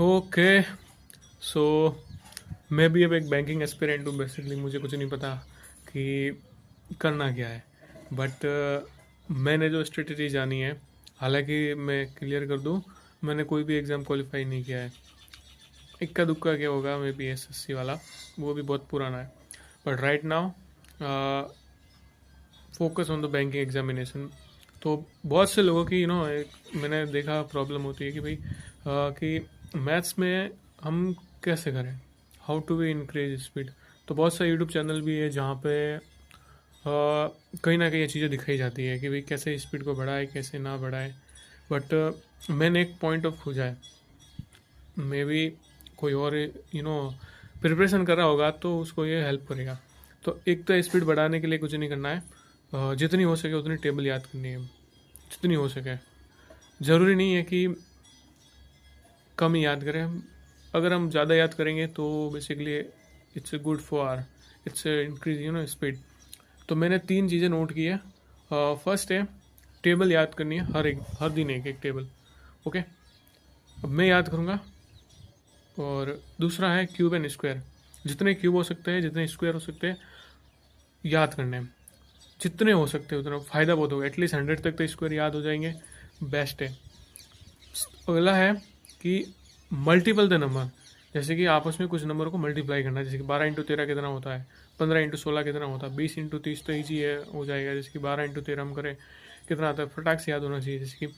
Okay. सो मैं भी अब एक बैंकिंग एस्पिरेंट हूँ। बेसिकली मुझे कुछ नहीं पता कि करना क्या है, बट मैंने जो स्ट्रेटजी जानी है, हालांकि मैं क्लियर कर दूँ, मैंने कोई भी एग्ज़ाम क्वालिफाई नहीं किया है। इक्का दुक्का क्या होगा, मे बी एसएससी वाला, वो भी बहुत पुराना है। But right now focus on the banking examination. तो बहुत से लोगों की एक मैंने देखा प्रॉब्लम होती है कि भाई कि मैथ्स में हम कैसे करें, how to we increase speed. तो बहुत सारे यूट्यूब चैनल भी है जहाँ पे कहीं ना कहीं ये चीज़ें दिखाई जाती है कि भाई कैसे स्पीड को बढ़ाए कैसे ना बढ़ाए। बट मैंने एक पॉइंट ऑफ खोजा है, मे बी कोई और प्रिपरेशन कर रहा होगा तो उसको ये हेल्प करेगा। तो एक तो स्पीड बढ़ाने के लिए कुछ नहीं करना है, जितनी हो सके उतनी टेबल याद करनी है, जितनी हो सके। ज़रूरी नहीं है कि कम ही याद करें। अगर हम ज़्यादा याद करेंगे तो basically it's good for are, it's increase speed. तो मैंने 3 चीज़ें नोट की है। फर्स्ट है, टेबल याद करनी है, हर दिन एक एक टेबल। ओके, अब मैं याद करूँगा। और दूसरा है क्यूब एंड स्क्वायर, जितने क्यूब हो सकते हैं जितने स्क्वायर हो सकते हैं याद करने हैं। जितने हो सकते हैं उतना फ़ायदा बहुत होगा। एटलीस्ट 100 तक तो स्क्वायर याद हो जाएंगे, बेस्ट है। अगला है कि मल्टीपल द नंबर, जैसे कि आपस में कुछ नंबर को मल्टीप्लाई करना है। जैसे कि 12 × 13 कितना होता है, 15 × 16 कितना होता है, 20 × 30 तो ईजी है, हो जाएगा। जैसे कि 12 × 13 हम करें कितना आता है, फटाक से याद होना चाहिए। जैसे कि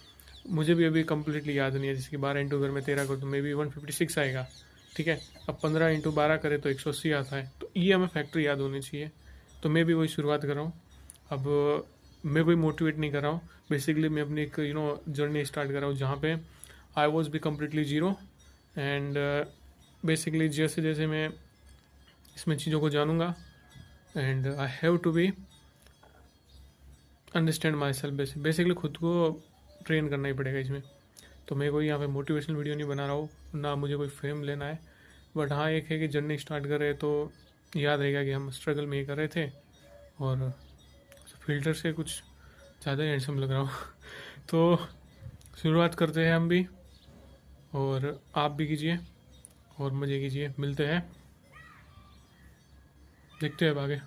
मुझे भी अभी कंप्लीटली याद नहीं है। जैसे कि 12 अगर मैं 13 कर दूँ मे बी 156 आएगा, ठीक है। अब 15 × 12 करें तो 180 आता है। तो ये हमें फैक्टर याद होनी चाहिए। तो मैं भी वही शुरुआत कर रहा हूँ। अब मैं कोई मोटिवेट नहीं कर रहा हूँ, बेसिकली मैं अपनी एक जर्नी स्टार्ट कर रहा हूँ जहाँ पे I was be completely zero. And basically जैसे जैसे मैं इसमें चीज़ों को जानूँगा, and I have to be understand myself. Basically खुद को ट्रेन करना ही पड़ेगा इसमें। तो मैं कोई यहाँ पे मोटिवेशनल वीडियो नहीं बना रहा हूँ, ना मुझे कोई फेम लेना है। बट हाँ, एक है कि जर्नी स्टार्ट कर रहे तो याद रहेगा कि हम स्ट्रगल में ही कर रहे थे। और फिल्टर से कुछ ज़्यादा ही हैंडसम लग रहा हूँ तो शुरुआत करते हैं हम भी, और आप भी कीजिए और मज़े कीजिए। मिलते हैं, देखते हैं अब आगे।